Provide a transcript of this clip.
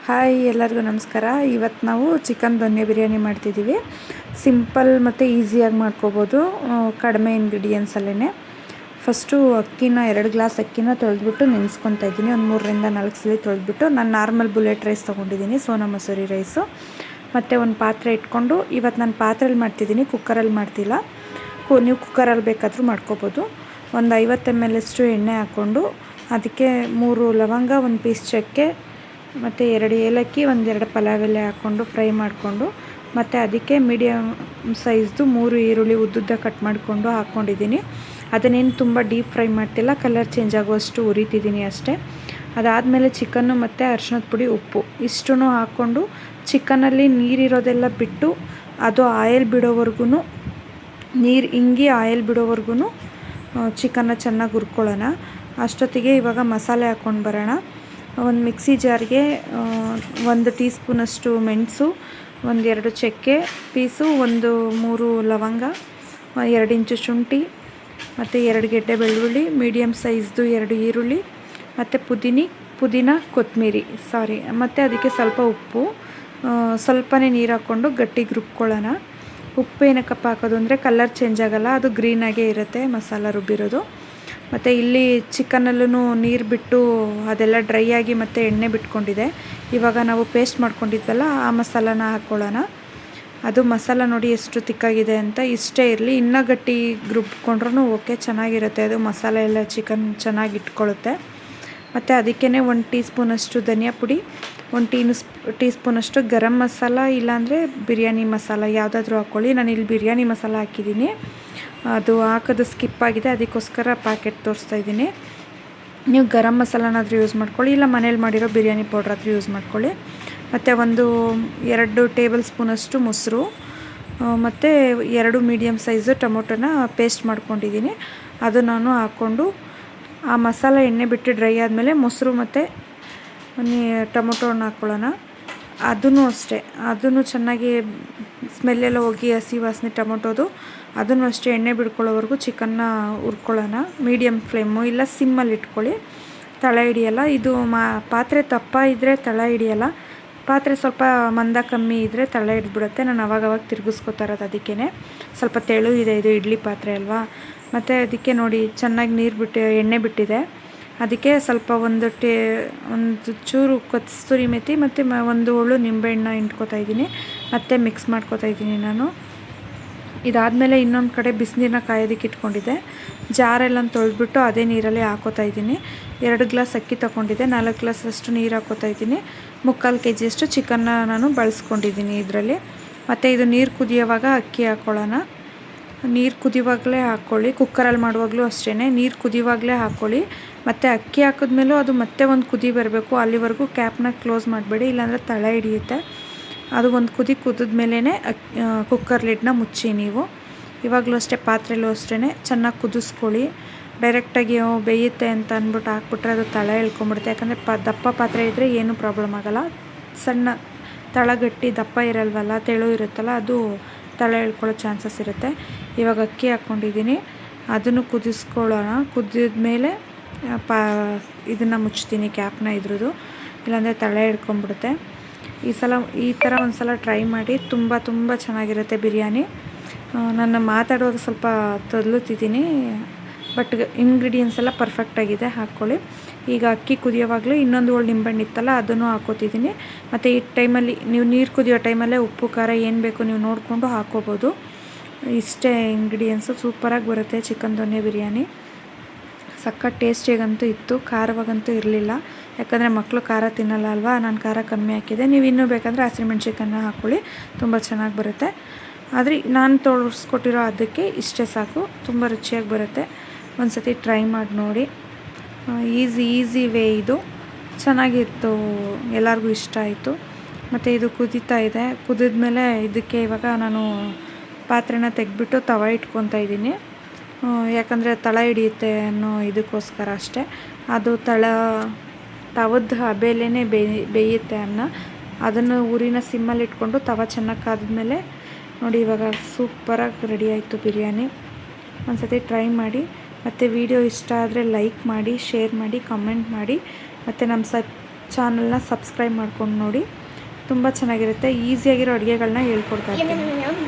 Hi, ಎಲ್ಲರಿಗೂ ನಮಸ್ಕಾರ. ಇವತ್ತು ನಾವು ಚಿಕನ್ ದೊನ್ನೆ ಬಿರಿಯಾನಿ ಮಾಡ್ತಿದ್ದೀವಿ. ಸಿಂಪಲ್ ಮತ್ತು ಈಸಿಯಾಗಿ ಮಾಡ್ಕೋಬೋದು, ಕಡಿಮೆ ಇಂಗ್ರೀಡಿಯೆಂಟ್ಸಲ್ಲೇ. ಫಸ್ಟು ಅಕ್ಕಿನ 2 ಗ್ಲಾಸ್ ಅಕ್ಕಿನ ತೊಳೆದ್ಬಿಟ್ಟು ನೆನೆಸ್ಕೊತಾ ಇದ್ದೀನಿ. ಒಂದು 3ರಿಂದ 4 ಸಲ ತೊಳೆದ್ಬಿಟ್ಟು ನಾನು ನಾರ್ಮಲ್ ಬುಲೆಟ್ ರೈಸ್ ತೊಗೊಂಡಿದ್ದೀನಿ, ಸೋನಾ ಮಸೂರಿ ರೈಸು. ಮತ್ತು ಒಂದು ಪಾತ್ರೆ ಇಟ್ಕೊಂಡು, ಇವತ್ತು ನಾನು ಪಾತ್ರೆಯಲ್ಲಿ ಮಾಡ್ತಿದ್ದೀನಿ, ಕುಕ್ಕರಲ್ಲಿ ಮಾಡ್ತಿಲ್ಲ. ನೀವು ಕುಕ್ಕರಲ್ಲಿ ಬೇಕಾದರೂ ಮಾಡ್ಕೋಬೋದು. ಒಂದು 50 ml ಅಷ್ಟು ಎಣ್ಣೆ ಹಾಕ್ಕೊಂಡು ಅದಕ್ಕೆ 3 ಲವಂಗ, 1 ಪೀಸ್ ಚಕ್ಕೆ ಮತ್ತು 2 ಏಲಕ್ಕಿ, 1-2 ಪಲಾವ್ ಎಲೆ ಹಾಕ್ಕೊಂಡು ಫ್ರೈ ಮಾಡಿಕೊಂಡು, ಮತ್ತು ಅದಕ್ಕೆ ಮೀಡಿಯಮ್ ಸೈಜ್ದು 3 ಈರುಳ್ಳಿ ಉದ್ದುದ್ದ ಕಟ್ ಮಾಡಿಕೊಂಡು ಹಾಕ್ಕೊಂಡಿದ್ದೀನಿ. ಅದನ್ನೇನು ತುಂಬ ಡೀಪ್ ಫ್ರೈ ಮಾಡ್ತಿಲ್ಲ, ಕಲರ್ ಚೇಂಜ್ ಆಗುವಷ್ಟು ಉರಿತಿದ್ದೀನಿ ಅಷ್ಟೇ. ಅದಾದಮೇಲೆ ಚಿಕನ್ನು ಮತ್ತು ಅರಿಶಿಣದ ಪುಡಿ, ಉಪ್ಪು ಇಷ್ಟೂ ಹಾಕ್ಕೊಂಡು ಚಿಕನಲ್ಲಿ ನೀರಿರೋದೆಲ್ಲ ಬಿಟ್ಟು ಅದು ಆಯಿಲ್ ಬಿಡೋವರೆಗೂ, ನೀರು ಇಂಗಿ ಆಯಿಲ್ ಬಿಡೋವರೆಗೂ ಚಿಕನ್ನ ಚೆನ್ನಾಗಿ ಹುರ್ಕೊಳ್ಳೋಣ. ಅಷ್ಟೊತ್ತಿಗೆ ಇವಾಗ ಮಸಾಲೆ ಹಾಕ್ಕೊಂಡು ಬರೋಣ. ಒಂದು ಮಿಕ್ಸಿ ಜಾರ್ಗೆ 1 ಟೀ ಸ್ಪೂನಷ್ಟು ಮೆಣಸು, 1-2 ಚಕ್ಕೆ ಪೀಸು, 1-3 ಲವಂಗ, 2 ಇಂಚು ಶುಂಠಿ ಮತ್ತು 2 ಗೆಡ್ಡೆ ಬೆಳ್ಳುಳ್ಳಿ, ಮೀಡಿಯಮ್ ಸೈಜ್ದು 2 ಈರುಳ್ಳಿ ಮತ್ತು ಪುದೀನ ಕೊತ್ತಂಬರಿ ಮತ್ತು ಅದಕ್ಕೆ ಸ್ವಲ್ಪ ಉಪ್ಪು, ಸ್ವಲ್ಪನೇ ನೀರು ಹಾಕ್ಕೊಂಡು ಗಟ್ಟಿಗೆ ರುಬ್ಕೊಳ್ಳೋಣ. ಉಪ್ಪು ಏನಕ್ಕಪ್ಪ ಹಾಕೋದು ಅಂದರೆ ಕಲರ್ ಚೇಂಜ್ ಆಗೋಲ್ಲ, ಅದು ಗ್ರೀನಾಗೇ ಇರುತ್ತೆ ಮಸಾಲ ರುಬ್ಬಿರೋದು. ಮತ್ತು ಇಲ್ಲಿ ಚಿಕನಲ್ಲೂ ನೀರು ಬಿಟ್ಟು ಅದೆಲ್ಲ ಡ್ರೈ ಆಗಿ ಮತ್ತು ಎಣ್ಣೆ ಬಿಟ್ಕೊಂಡಿದೆ. ಇವಾಗ ನಾವು ಪೇಸ್ಟ್ ಮಾಡ್ಕೊಂಡಿದ್ವಲ್ಲ ಆ ಮಸಾಲಾನ ಹಾಕ್ಕೊಳ್ಳೋಣ. ಅದು ಮಸಾಲ ನೋಡಿ ಎಷ್ಟು ತಿಕ್ಕಾಗಿದೆ ಅಂತ. ಇಷ್ಟೇ ಇರಲಿ, ಇನ್ನೂ ಗಟ್ಟಿ ರುಬ್ಕೊಂಡ್ರೂ ಓಕೆ, ಚೆನ್ನಾಗಿರುತ್ತೆ. ಅದು ಮಸಾಲೆ ಎಲ್ಲ ಚಿಕನ್ ಚೆನ್ನಾಗಿ ಇಟ್ಕೊಳ್ಳುತ್ತೆ. ಮತ್ತು ಅದಕ್ಕೇ 1 ಟೀ ಸ್ಪೂನಷ್ಟು ಧನಿಯಾ ಪುಡಿ, 1 ಟೀ ಸ್ಪೂನಷ್ಟು ಗರಂ ಮಸಾಲ, ಇಲ್ಲಾಂದರೆ ಬಿರಿಯಾನಿ ಮಸಾಲ ಯಾವುದಾದ್ರೂ ಹಾಕ್ಕೊಳ್ಳಿ. ನಾನು ಇಲ್ಲಿ ಬಿರಿಯಾನಿ ಮಸಾಲ ಹಾಕಿದ್ದೀನಿ, ಅದು ಹಾಕೋದು ಸ್ಕಿಪ್ ಆಗಿದೆ, ಅದಕ್ಕೋಸ್ಕರ ಪ್ಯಾಕೆಟ್ ತೋರಿಸ್ತಾ ಇದ್ದೀನಿ. ನೀವು ಗರಂ ಮಸಾಲನಾದರೂ ಯೂಸ್ ಮಾಡ್ಕೊಳ್ಳಿ, ಇಲ್ಲ ಮನೇಲಿ ಮಾಡಿರೋ ಬಿರಿಯಾನಿ ಪೌಡ್ರ್ ಆದರೂ ಯೂಸ್ ಮಾಡ್ಕೊಳ್ಳಿ. ಮತ್ತು 2 ಟೇಬಲ್ ಸ್ಪೂನಷ್ಟು ಮೊಸರು ಮತ್ತು 2 ಮೀಡಿಯಮ್ ಸೈಜು ಟೊಮೊಟೊನ ಪೇಸ್ಟ್ ಮಾಡ್ಕೊಂಡಿದ್ದೀನಿ. ಅದು ನಾನು ಹಾಕ್ಕೊಂಡು ಆ ಮಸಾಲ ಎಣ್ಣೆ ಬಿಟ್ಟು ಡ್ರೈ ಆದಮೇಲೆ ಮೊಸರು ಮತ್ತು ಟೊಮೊಟೊನ ಹಾಕ್ಕೊಳ್ಳೋಣ. ಅದೂ ಅಷ್ಟೇ, ಅದನ್ನು ಚೆನ್ನಾಗಿ ಸ್ಮೆಲ್ಲೆಲ್ಲ ಹೋಗಿ ಹಸಿ ವಾಸನೆ ಟೊಮೊಟೊದು, ಅದನ್ನು ಅಷ್ಟೇ ಎಣ್ಣೆ ಬಿಡ್ಕೊಳ್ಳೋವರೆಗೂ ಚಿಕನ್ನ ಹುರ್ಕೊಳ್ಳೋಣ. ಮೀಡಿಯಮ್ ಫ್ಲೇಮು, ಇಲ್ಲ ಸಿಮ್ಮಲ್ಲಿ ಇಟ್ಕೊಳ್ಳಿ, ತಳ ಹಿಡಿಯಲ್ಲ. ಇದು ಪಾತ್ರೆ ದಪ್ಪ ಇದ್ದರೆ ತಳ ಹಿಡಿಯಲ್ಲ, ಪಾತ್ರೆ ಸ್ವಲ್ಪ ಮಂದ ಕಮ್ಮಿ ಇದ್ದರೆ ತಳ ಹಿಡಿದ್ಬಿಡುತ್ತೆ. ನಾನು ಅವಾಗವಾಗ ತಿರುಗಿಸ್ಕೊತಾ ಇರೋದು, ಅದಕ್ಕೇ ಸ್ವಲ್ಪ ತೆಳು ಇದೆ, ಇದು ಇಡ್ಲಿ ಪಾತ್ರೆ ಅಲ್ವಾ. ಮತ್ತು ಅದಕ್ಕೆ ನೋಡಿ ಚೆನ್ನಾಗಿ ನೀರು ಬಿಟ್ಟು ಎಣ್ಣೆ ಬಿಟ್ಟಿದೆ. ಅದಕ್ಕೆ ಸ್ವಲ್ಪ ಒಂದು ಚೂರು ಕಸ್ತೂರಿ ಮೆಥಿ ಮತ್ತು 1 ಹೋಳು ನಿಂಬೆಹಣ್ಣು ಹಿಂಡ್ಕೊತಾ ಇದ್ದೀನಿ, ಮತ್ತು ಮಿಕ್ಸ್ ಮಾಡ್ಕೊತಾ ಇದ್ದೀನಿ ನಾನು. ಇದಾದಮೇಲೆ ಇನ್ನೊಂದು ಕಡೆ ಬಿಸಿನೀರನ್ನ ಕಾಯೋದಕ್ಕೆ ಇಟ್ಕೊಂಡಿದ್ದೆ. ಜಾರೆಲ್ಲ ತೊಳೆದ್ಬಿಟ್ಟು ಅದೇ ನೀರಲ್ಲಿ ಹಾಕೋತಾ ಇದ್ದೀನಿ. 2 ಗ್ಲಾಸ್ ಅಕ್ಕಿ ತೊಗೊಂಡಿದ್ದೆ, 4 ಗ್ಲಾಸ್ ಅಷ್ಟು ನೀರು ಹಾಕೋತಾ ಇದ್ದೀನಿ. 3/4 kg ಅಷ್ಟು ಚಿಕನ್ನ ನಾನು ಬಳಸ್ಕೊಂಡಿದ್ದೀನಿ ಇದರಲ್ಲಿ. ಮತ್ತು ಇದು ನೀರು ಕುದಿಯೋವಾಗ ಅಕ್ಕಿ ಹಾಕ್ಕೊಳ್ಳೋಣ. ನೀರು ಕುದಿಯುವಾಗಲೇ ಹಾಕ್ಕೊಳ್ಳಿ, ಕುಕ್ಕರಲ್ಲಿ ಮಾಡುವಾಗಲೂ ಅಷ್ಟೇ, ನೀರು ಕುದಿಯುವಾಗಲೇ ಹಾಕ್ಕೊಳ್ಳಿ. ಮತ್ತು ಅಕ್ಕಿ ಹಾಕಿದ್ಮೇಲೂ ಅದು ಮತ್ತೆ ಒಂದು ಕುದಿ ಬರಬೇಕು, ಅಲ್ಲಿವರೆಗೂ ಕ್ಯಾಪ್ನ ಕ್ಲೋಸ್ ಮಾಡಬೇಡಿ, ಇಲ್ಲಾಂದರೆ ತಳ ಹಿಡಿಯುತ್ತೆ. ಅದು ಒಂದು ಕುದಿ ಕುದಿದ್ಮೇಲೆ ಕುಕ್ಕರ್ ಲಿಡ್ನ ಮುಚ್ಚಿ ನೀವು. ಇವಾಗಲೂ ಅಷ್ಟೇ, ಪಾತ್ರೆಯಲ್ಲೂ ಅಷ್ಟೇ ಚೆನ್ನಾಗಿ ಕುದಿಸ್ಕೊಳ್ಳಿ. ಡೈರೆಕ್ಟಾಗಿ ಬೇಯುತ್ತೆ ಅಂತ ಅಂದ್ಬಿಟ್ಟು ಹಾಕ್ಬಿಟ್ರೆ ಅದು ತಳ ಎಳ್ಕೊಂಬಿಡುತ್ತೆ. ಯಾಕಂದರೆ ದಪ್ಪ ಪಾತ್ರೆ ಇದ್ದರೆ ಏನೂ ಪ್ರಾಬ್ಲಮ್ ಆಗೋಲ್ಲ. ಸಣ್ಣ ತಳ ಗಟ್ಟಿ ದಪ್ಪ ಇರಲ್ವಲ್ಲ, ತೆಳು ಇರುತ್ತಲ್ಲ, ಅದು ತಳ ಎಳ್ಕೊಳ್ಳೋ ಚಾನ್ಸಸ್ ಇರುತ್ತೆ. ಇವಾಗ ಅಕ್ಕಿ ಹಾಕ್ಕೊಂಡಿದ್ದೀನಿ, ಅದನ್ನು ಕುದಿಸ್ಕೊಳ್ಳೋಣ. ಕುದಿದ್ಮೇಲೆ ಇದನ್ನು ಮುಚ್ತೀನಿ, ಕ್ಯಾಪ್ನ ಇದ್ರದ್ದು, ಇಲ್ಲಾಂದರೆ ತಳ ಹಿಡ್ಕೊಂಬಿಡುತ್ತೆ. ಈ ಥರ ಒಂದು ಸಲ ಟ್ರೈ ಮಾಡಿ, ತುಂಬ ಚೆನ್ನಾಗಿರುತ್ತೆ ಬಿರಿಯಾನಿ. ನಾನು ಮಾತಾಡುವಾಗ ಸ್ವಲ್ಪ ತೊದಲುತ್ತಿದ್ದೀನಿ, ಬಟ್ ಇಂಗ್ರೀಡಿಯೆಂಟ್ಸ್ ಎಲ್ಲ ಪರ್ಫೆಕ್ಟಾಗಿದೆ, ಹಾಕ್ಕೊಳ್ಳಿ. ಈಗ ಅಕ್ಕಿ ಕುದಿಯೋವಾಗಲೂ 1 ಹೋಳು ನಿಂಬೆಹಣ್ಣು ಇತ್ತಲ್ಲ, ಅದನ್ನು ಹಾಕ್ಕೋತಿದ್ದೀನಿ. ಮತ್ತು ಈ ಟೈಮಲ್ಲಿ ನೀವು ನೀರು ಕುದಿಯೋ ಟೈಮಲ್ಲೇ ಉಪ್ಪು ಖಾರ ಏನು ಬೇಕು ನೀವು ನೋಡಿಕೊಂಡು ಹಾಕ್ಕೋಬೋದು. ಇಷ್ಟೇ ಇಂಗ್ರೀಡಿಯೆಂಟ್ಸು, ಸೂಪರಾಗಿ ಬರುತ್ತೆ ಚಿಕನ್ ದೊನ್ನೆ ಬಿರಿಯಾನಿ. ಸಖತ್ ಟೇಸ್ಟಿಗಂತೂ ಇತ್ತು, ಖಾರವಾಗಂತೂ ಇರಲಿಲ್ಲ. ಯಾಕಂದರೆ ಮಕ್ಕಳು ಖಾರ ತಿನ್ನಲ್ಲ ಅಲ್ವಾ, ನಾನು ಖಾರ ಕಮ್ಮಿ ಹಾಕಿದ್ದೆ. ನೀವು ಇನ್ನೂ ಬೇಕಂದರೆ ಹಸಿಮೆಣ್ಸಿಕಾಯನ್ನ ಹಾಕ್ಕೊಳ್ಳಿ, ತುಂಬ ಚೆನ್ನಾಗಿ ಬರುತ್ತೆ. ಆದರೆ ನಾನು ತೋರಿಸ್ಕೊಟ್ಟಿರೋ ಅದಕ್ಕೆ ಇಷ್ಟೇ ಸಾಕು, ತುಂಬ ರುಚಿಯಾಗಿ ಬರುತ್ತೆ. ಒಂದು ಸತಿ ಟ್ರೈ ಮಾಡಿ ನೋಡಿ. ಈಸಿ ವೇ ಇದು, ಚೆನ್ನಾಗಿತ್ತು, ಎಲ್ಲರಿಗೂ ಇಷ್ಟ ಆಯಿತು. ಮತ್ತು ಇದು ಕುದೀತಾ ಇದೆ. ಕುದಿದ್ಮೇಲೆ ಇದಕ್ಕೆ ಇವಾಗ ನಾನು ಪಾತ್ರೆನ ತೆಗೆದ್ಬಿಟ್ಟು ತವ ಇಟ್ಕೊತಾ ಇದ್ದೀನಿ. ಯಾಕಂದರೆ ತಳ ಹಿಡಿಯುತ್ತೆ ಅನ್ನೋ ಇದಕ್ಕೋಸ್ಕರ ಅಷ್ಟೇ. ಅದು ತವದ ಹಬೆಲೇ ಬೇಯುತ್ತೆ ಅನ್ನ. ಅದನ್ನು ಊರಿನ ಸಿಮ್ಮಲ್ಲಿ ಇಟ್ಕೊಂಡು ತವ ಚೆನ್ನಾಗಿ ಕಾದ್ಮೇಲೆ ನೋಡಿ, ಇವಾಗ ಸೂಪರಾಗಿ ರೆಡಿ ಆಯಿತು ಬಿರಿಯಾನಿ. ಒಂದು ಸತಿ ಟ್ರೈ ಮಾಡಿ. ಮತ್ತು ವಿಡಿಯೋ ಇಷ್ಟ ಆದರೆ ಲೈಕ್ ಮಾಡಿ, ಶೇರ್ ಮಾಡಿ, ಕಮೆಂಟ್ ಮಾಡಿ, ಮತ್ತು ನಮ್ಮ ಚಾನಲ್ನ ಸಬ್ಸ್ಕ್ರೈಬ್ ಮಾಡ್ಕೊಂಡು ನೋಡಿ. ತುಂಬ ಚೆನ್ನಾಗಿರುತ್ತೆ. ಈಸಿಯಾಗಿರೋ ಅಡುಗೆಗಳನ್ನ ಹೇಳ್ಕೊಡ್ತಾ ಇರ್ತೀನಿ.